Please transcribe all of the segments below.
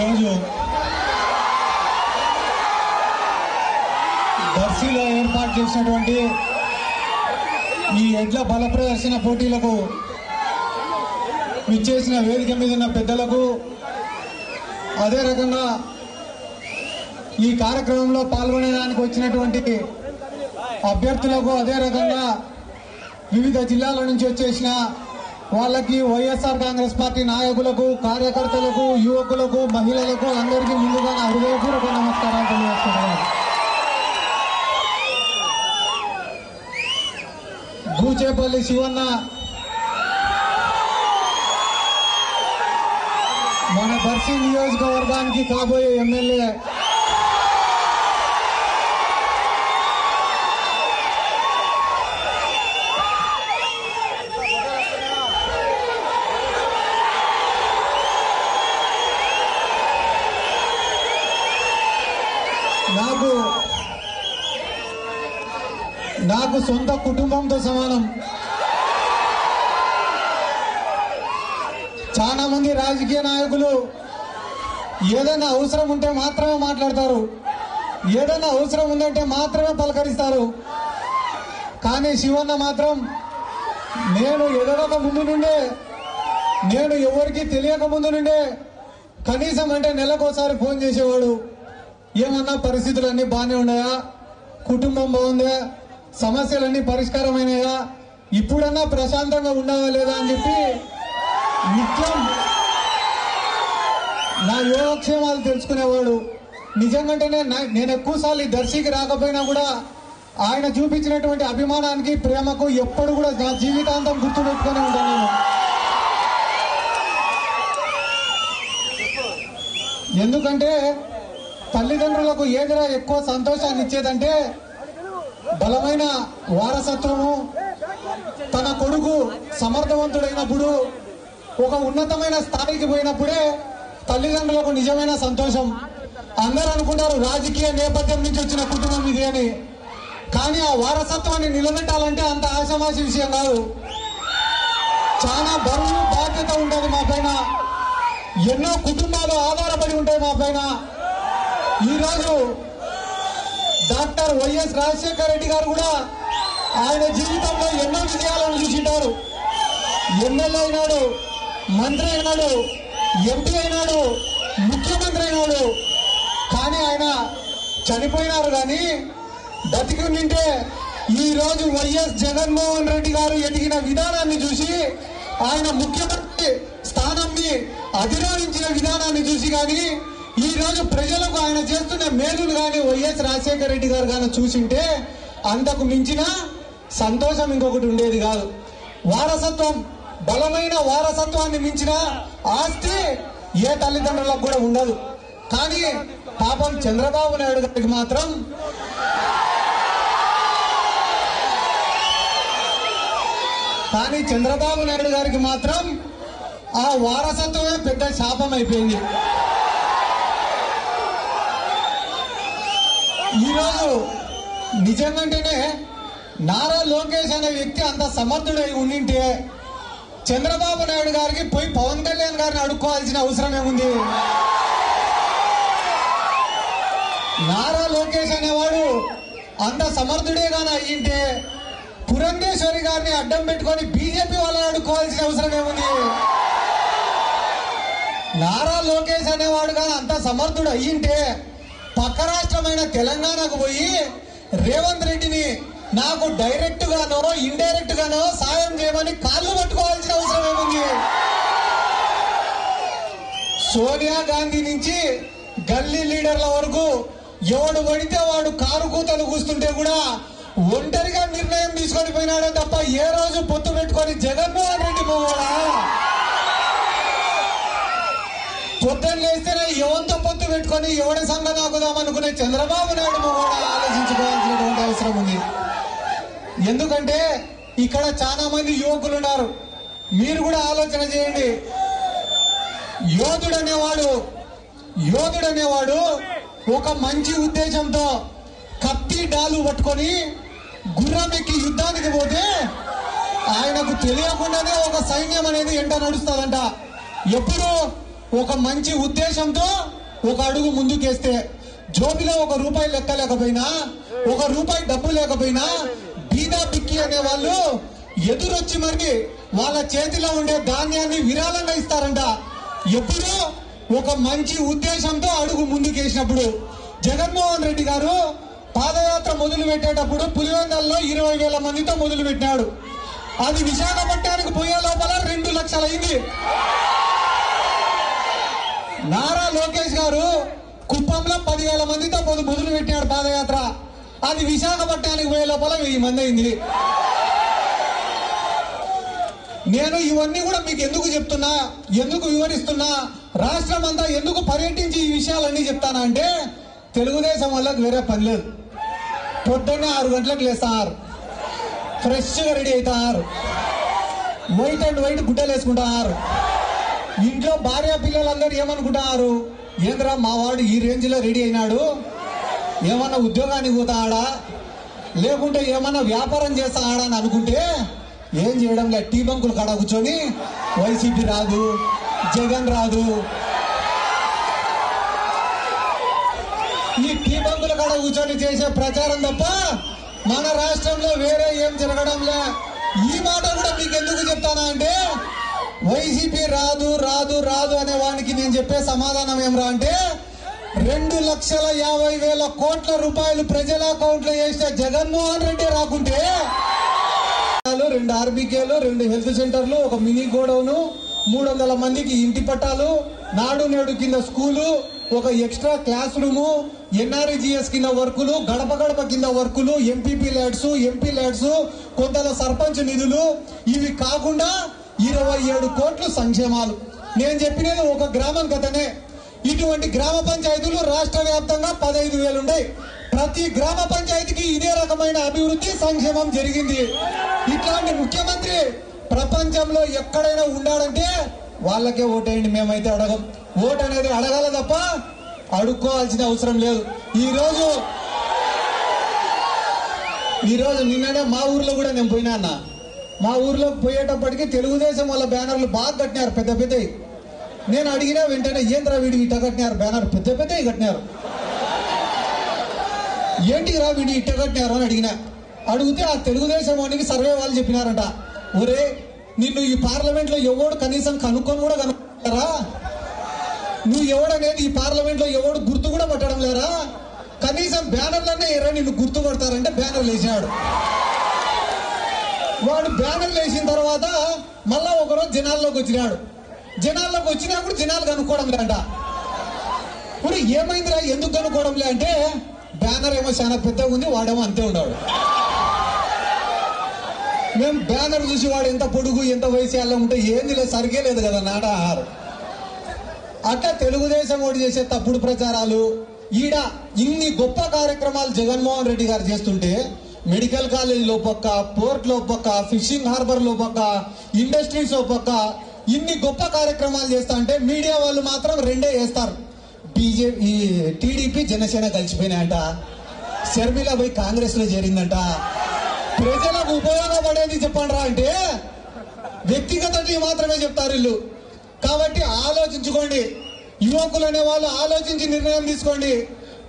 ఈరోజు దర్శిలో ఏర్పాటు చేసినటువంటి ఈ ఎడ్ల బల ప్రదర్శన పోటీలకు విచ్చేసిన వేదిక మీద ఉన్న పెద్దలకు, అదే రకంగా ఈ కార్యక్రమంలో పాల్గొనడానికి వచ్చినటువంటి అభ్యర్థులకు, అదే రకంగా వివిధ జిల్లాల నుంచి వచ్చేసిన వాళ్ళకి, వైఎస్ఆర్ కాంగ్రెస్ పార్టీ నాయకులకు, కార్యకర్తలకు, యువకులకు, మహిళలకు అందరికీ ముందుగా నా హృదయపూర్వక నమస్కారాలు తెలియజేస్తున్నాను. గూచేపల్లి శివన్న మన దర్శి నియోజకవర్గానికి కాబోయే ఎమ్మెల్యే. నాకు సొంత కుటుంబంతో సమానం. చాలా మంది రాజకీయ నాయకులు ఏదైనా అవసరం ఉంటే మాత్రమే మాట్లాడతారు, ఏదైనా అవసరం ఉందంటే మాత్రమే పలకరిస్తారు. కానీ శివన్న మాత్రం నేను ఎదగక ముందు నుండే, నేను ఎవరికి తెలియక ముందు నుండే కనీసం అంటే నెలకోసారి ఫోన్ చేసేవాడు. ఏమన్నా పరిస్థితులన్నీ బాగానే ఉన్నాయా, కుటుంబం బాగుందా, సమస్యలన్నీ పరిష్కారమైనాయా, ఇప్పుడన్నా ప్రశాంతంగా ఉన్నావా లేదా అని చెప్పి నిత్యం నా యోగక్షేమాలు తెలుసుకునేవాడు. నిజంగానే నేను ఎక్కువసార్లు ఈ దర్శికి రాకపోయినా కూడా ఆయన చూపించినటువంటి అభిమానానికి, ప్రేమకు ఎప్పుడు కూడా నా జీవితాంతం గుర్తుపెట్టుకునే ఉంటాను నేను. ఎందుకంటే తల్లిదండ్రులకు ఏదిరా ఎక్కువ సంతోషాన్ని ఇచ్చేదంటే బలమైన వారసత్వము. తన కొడుకు సమర్థవంతుడైనప్పుడు, ఒక ఉన్నతమైన స్థాయికి పోయినప్పుడే తల్లిదండ్రులకు నిజమైన సంతోషం. అందరూ అనుకుంటారు రాజకీయ నేపథ్యం నుంచి వచ్చిన కుటుంబం ఇది అని, కానీ ఆ వారసత్వాన్ని నిలబెట్టాలంటే అంత ఆశామాషి విషయం కాదు. చాలా బరువు బాధ్యత ఉంటుంది మా పైన, ఎన్నో కుటుంబాలు ఆధారపడి ఉంటాయి మా పైన. ఈరోజు డాక్టర్ వైఎస్ రాజశేఖర రెడ్డి గారు కూడా ఆయన జీవితంలో ఎన్నో విజయాలను చూసింటారు. ఎమ్మెల్యే అయినాడు, మంత్రి అయినాడు, ఎంపీ అయినాడు, ముఖ్యమంత్రి అయినాడు. కానీ ఆయన చనిపోయినారు. కానీ బతికి ఉంటే ఈ రోజు వైఎస్ జగన్మోహన్ రెడ్డి గారు ఎదిగిన విధానాన్ని చూసి, ఆయన ముఖ్యమంత్రి స్థానాన్ని అధిరోహించిన విధానాన్ని చూసి, కానీ ఈ రోజు ప్రజలకు ఆయన చేస్తున్న మేలులు కానీ వైఎస్ రాజశేఖర రెడ్డి గారు కానీ చూసింటే అంతకు మించిన సంతోషం ఇంకొకటి ఉండేది కాదు. వారసత్వం, బలమైన వారసత్వాన్ని మించిన ఆస్తి ఏ తల్లిదండ్రులకు కూడా ఉండదు. కానీ పాపం చంద్రబాబు నాయుడు గారికి మాత్రం ఆ వారసత్వమే పెద్ద శాపం అయిపోయింది. ఈరోజు నిజంగానే నారా లోకేష్ అనే వ్యక్తి అంత సమర్థుడై ఉండింటే చంద్రబాబు నాయుడు గారికి పోయి పవన్ కళ్యాణ్ గారిని అడుక్కోవాల్సిన అవసరం ఏముంది? నారా లోకేష్ అనేవాడు అంత సమర్థుడే గాని అయ్యింటే పురంధేశ్వరి గారిని అడ్డం పెట్టుకొని బీజేపీ వాళ్ళని అడుక్కోవాల్సిన అవసరం ఏముంది? నారా లోకేష్ అనేవాడు కానీ అంత సమర్థుడు అయ్యింటే పక్క రాష్ట్రమైన తెలంగాణకు పోయి రేవంత్ రెడ్డిని నాకు డైరెక్ట్ గానో ఇండైరెక్ట్ గానో సాయం చేయమని కాళ్ళు పట్టుకోవాల్సిన అవసరం ఏముంది? సోనియా గాంధీ నుంచి గల్లీ లీడర్ల వరకు ఎవడు పడితే వాడు కారు కూతలు కూస్తుంటే కూడా ఒంటరిగా నిర్ణయం తీసుకొని పోయినాడే తప్ప ఏ రోజు పొత్తు పెట్టుకొని జగన్మోహన్ రెడ్డి పోవాడా? పొద్దున్న లేస్తేనే ఎవరితో పొత్తు పెట్టుకొని ఎవడి సంఘం ఆకుదామనుకునే చంద్రబాబు నాయుడు కూడా ఆలోచించుకోవాల్సినటువంటి అవసరం ఉంది. ఎందుకంటే ఇక్కడ చాలా మంది యువకులు ఉన్నారు. మీరు కూడా ఆలోచన చేయండి. యోధుడు అనేవాడు ఒక మంచి ఉద్దేశంతో కత్తి డాలు పట్టుకొని గుర్రం ఎక్కి యుద్ధానికి పోతే ఆయనకు తెలియకుండానే ఒక సైన్యం అనేది ఎంట నడుస్తుందంట. ఎప్పుడు ఒక మంచి ఉద్దేశంతో ఒక అడుగు ముందుకేస్తే జోబిలో ₹1 లెక్క లేకపోయినా, ₹1 డబ్బు లేకపోయినా బీదా బిక్కి అనే వాళ్ళు ఎదురొచ్చి మరి వాళ్ళ చేతిలో ఉండే ధాన్యాన్ని విరాళంగా ఇస్తారంట. ఎప్పుడు ఒక మంచి ఉద్దేశంతో అడుగు ముందుకేసినప్పుడు. జగన్మోహన్ రెడ్డి గారు పాదయాత్ర మొదలు పెట్టేటప్పుడు పులివెందులలో 20,000 మందితో మొదలు పెట్టినాడు. అది విశాఖపట్నానికి పోయే లోపల 2 లక్షలు అయింది. నారా లోకేష్ గారు కుప్పంలో 10,000 మందితో మొదలు పెట్టినాడు పాదయాత్ర. అది విశాఖపట్నానికి పోయే లోపల 1000 మంది అయింది. నేను ఇవన్నీ కూడా మీకు ఎందుకు చెప్తున్నా, ఎందుకు వివరిస్తున్నా, రాష్ట్రం అంతా ఎందుకు పర్యటించి ఈ విషయాలన్నీ చెప్తానా అంటే, తెలుగుదేశం వాళ్ళకి వేరే పని లేదు. పొద్దున్నే 6 గంటలకు లేస్తారు, ఫ్రెష్గా రెడీ అవుతారు, వైట్ అండ్ వైట్ గుడ్డలు వేసుకుంటారు. ఇంట్లో భార్య పిల్లలందరూ ఏమనుకుంటారు, ఏంద్రా మా వాడు ఈ రేంజ్ లో రెడీ అయినాడు, ఏమన్నా ఉద్యోగానికి పోతాడా లేకుంటే ఏమన్నా వ్యాపారం చేస్తాడా అని అనుకుంటే ఏం చేయడం లేదు. టీ బంకులు కాడ కూర్చొని వైసీపీ రాదు, జగన్ రాదు, ఈ టీ బంకుల కాడ కూర్చొని చేసే ప్రచారం తప్ప మన రాష్ట్రంలో వేరే ఏం జరగడంలే. ఈ మాట కూడా మీకు ఎందుకు చెప్తానా అంటే, వైసీపీ రాదు రాదు రాదు అనే వానికి నేను చెప్పే సమాధానం ఏమరా అంటే, 2,50,000 కోట్ల రూపాయలు ప్రజల అకౌంట్ లో వేసిన జగన్మోహన్ రెడ్డి రాకుంటే 2 ఆర్బీకేలు, 2 హెల్త్ సెంటర్లు, ఒక మినీ గోడౌన్, 300 మందికి ఇంటి పట్టాలు, నాడు నేడు కింద స్కూలు, ఒక ఎక్స్ట్రా క్లాస్ రూము, ఎన్ఆర్ఈజీఎస్ కింద వర్కులు, గడప గడప కింద వర్కులు, ఎంపీపీ ల్యాడ్స్, ఎంపీ ల్యాడ్స్, కొంతలో సర్పంచ్ నిధులు, ఇవి కాకుండా 27 కోట్లు సంక్షేమాలు. నేను చెప్పినది ఒక గ్రామం కథనే. ఇటువంటి గ్రామ పంచాయతీలు రాష్ట్ర వ్యాప్తంగా 15,000 ఉన్నాయి. ప్రతి గ్రామ పంచాయతీకి ఇదే రకమైన అభివృద్ధి సంక్షేమం జరిగింది. ఇట్లాంటి ముఖ్యమంత్రి ప్రపంచంలో ఎక్కడైనా ఉండాలంటే వాళ్ళకే ఓటేయండి. మేమైతే అడగం. ఓటు అనేది అడగాల తప్ప అడుక్కోవాల్సిన అవసరం లేదు. ఈరోజు నిన్ననే మా ఊర్లో కూడా నేను పోయినా అన్న. మా ఊర్లోకి పోయేటప్పటికి తెలుగుదేశం వాళ్ళ బ్యానర్లు బాగా కట్టినారు, పెద్ద పెద్దవి. నేను అడిగినా వెంటనే, ఏంద్రా వీడి ఇట్ట కట్టినారు బ్యానర్, పెద్ద పెద్దవి కట్టినారు, ఏంటికి రా వీడి ఇట్ట కట్టినారు అని అడిగితే ఆ తెలుగుదేశం వానికి సర్వే వాళ్ళు చెప్పినారంట, ఒరే నిన్ను ఈ పార్లమెంట్ లో ఎవడు కనీసం కనుక్కొని కూడా కనుక్కుంటారా, నువ్వు ఎవడనేది ఈ పార్లమెంట్ లో ఎవడు గుర్తు కూడా పట్టడం లేరా, కనీసం బ్యానర్లనే ఎర్ర నిన్ను గుర్తుపడతారంటే బ్యానర్లు వేసినాడు. వాడు బ్యానర్లు వేసిన తర్వాత మళ్ళా ఒకరోజు జనాల్లోకి వచ్చినాడు. జనాల్లోకి వచ్చినప్పుడు జనాలు కనుక్కోవడం లేదంట. ఇప్పుడు ఏమైందిరా ఎందుకు కనుక్కోవడం లే అంటే, బ్యానర్ ఏమో చాలా పెద్దగా ఉంది, వాడేమో అంతే ఉన్నాడు. మేము బ్యానర్ చూసి వాడు ఎంత పొడుగు ఎంత వయసు అలా ఉంటే ఏంది లేదు, సరిగే లేదు కదా నాడాహారు. అట్లా తెలుగుదేశం ఓటు చేసే తప్పుడు ప్రచారాలు. ఈడ ఇన్ని గొప్ప కార్యక్రమాలు జగన్మోహన్ రెడ్డి గారు చేస్తుంటే, మెడికల్ కాలేజీలో పక్క, పోర్ట్లో పక్క, ఫిషింగ్ హార్బర్ లో పక్క, ఇండస్ట్రీస్ లో పక్క ఇన్ని గొప్ప కార్యక్రమాలు చేస్తా అంటే మీడియా వాళ్ళు మాత్రం 2 వేస్తారు. బీజేపీ, టీడీపీ, జనసేన కలిసిపోయినాయంట, షర్మిల పోయి కాంగ్రెస్ లో చేరిందంట. ప్రజలకు ఉపయోగపడేది చెప్పండి అంటే వ్యక్తిగతవి మాత్రమే చెప్తారు వీళ్ళు. కాబట్టి ఆలోచించుకోండి, యువకులు అనే వాళ్ళు ఆలోచించి నిర్ణయం తీసుకోండి.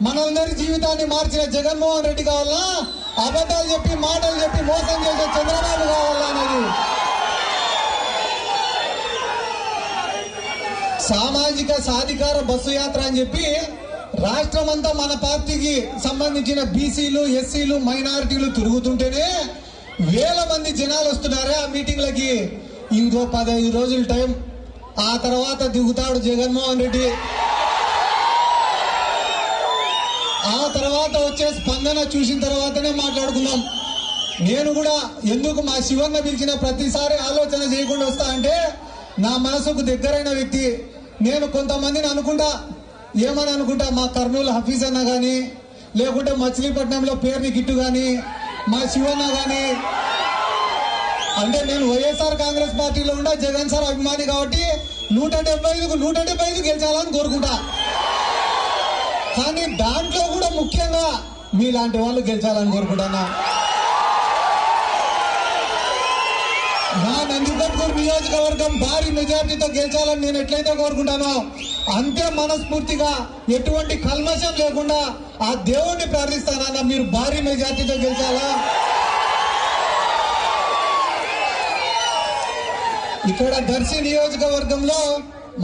మనందరి జీవితాన్ని మార్చిన జగన్మోహన్ రెడ్డి కావాలా, అబద్ధాలు చెప్పి మాటలు చెప్పి మోసం చేసే చంద్రబాబు కావాలా అనేది. సామాజిక సాధికార బస్సు యాత్ర అని చెప్పి రాష్ట్రం అంతా మన పార్టీకి సంబంధించిన బీసీలు, ఎస్సీలు, మైనారిటీలు తిరుగుతుంటేనే 1000 మంది జనాలు వస్తున్నారే ఆ మీటింగ్లకి. ఇంకో 15 రోజుల టైం, ఆ తర్వాత దిగుతాడు జగన్మోహన్ రెడ్డి. ఆ తర్వాత వచ్చే స్పందన చూసిన తర్వాతనే మాట్లాడుకుందాం. నేను కూడా ఎందుకు మా శివన్న పిలిచిన ప్రతిసారి ఆలోచన చేయకుండా వస్తా అంటే, నా మనసుకు దగ్గరైన వ్యక్తి. నేను కొంతమందిని అనుకుంటా, ఏమని అనుకుంటా, మా కర్నూలు హఫీజ్ అన్న కానీ, లేకుంటే మచిలీపట్నంలో పేరుని గిట్టు కానీ, మా శివన్న కానీ, అంటే నేను వైఎస్ఆర్ కాంగ్రెస్ పార్టీలో ఉండా జగన్ సార్ అభిమాని కాబట్టి 175 గెలిచాలని కోరుకుంటా. కానీ దాంట్లో కూడా ముఖ్యంగా మీలాంటి వాళ్ళు గెలిచాలని కోరుకుంటున్నా. నా నందికొట్కూరు నియోజకవర్గం భారీ మెజార్టీతో గెలిచాలని నేను ఎట్లయితే కోరుకుంటానో అంతే మనస్ఫూర్తిగా ఎటువంటి కల్మషం లేకుండా ఆ దేవుణ్ణి ప్రార్థిస్తానన్నా మీరు భారీ మెజార్టీతో గెలిచాలా. ఇక్కడ దర్శి నియోజకవర్గంలో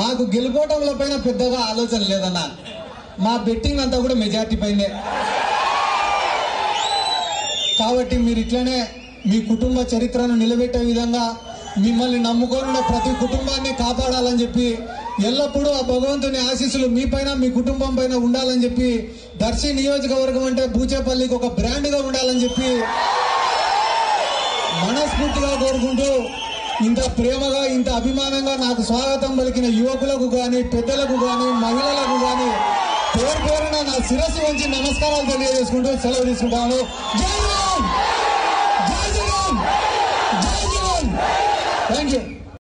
మాకు గెలుపోవటంలో పైన పెద్దగా ఆలోచన లేదన్న. మా బెట్టింగ్ అంతా కూడా మెజార్టీ పైనే. కాబట్టి మీరు ఇట్లనే మీ కుటుంబ చరిత్రను నిలబెట్టే విధంగా మిమ్మల్ని నమ్ముకొని ప్రతి కుటుంబాన్ని కాపాడాలని చెప్పి ఎల్లప్పుడూ ఆ భగవంతుని ఆశీస్సులు మీ పైన మీ కుటుంబం పైన ఉండాలని చెప్పి దర్శి నియోజకవర్గం అంటే బూచేపల్లికి ఒక బ్రాండ్ గా ఉండాలని చెప్పి మనస్ఫూర్తిగా కోరుకుంటూ ఇంత ప్రేమగా ఇంత అభిమానంగా నాకు స్వాగతం పలికిన యువకులకు గాని పెద్దలకు గాని మహిళలకు గాని పేరు పేరున నా శిరస్సు వంచి నమస్కారాలు తెలియజేసుకుంటూ సెలవు తీసుకుంటాను. జై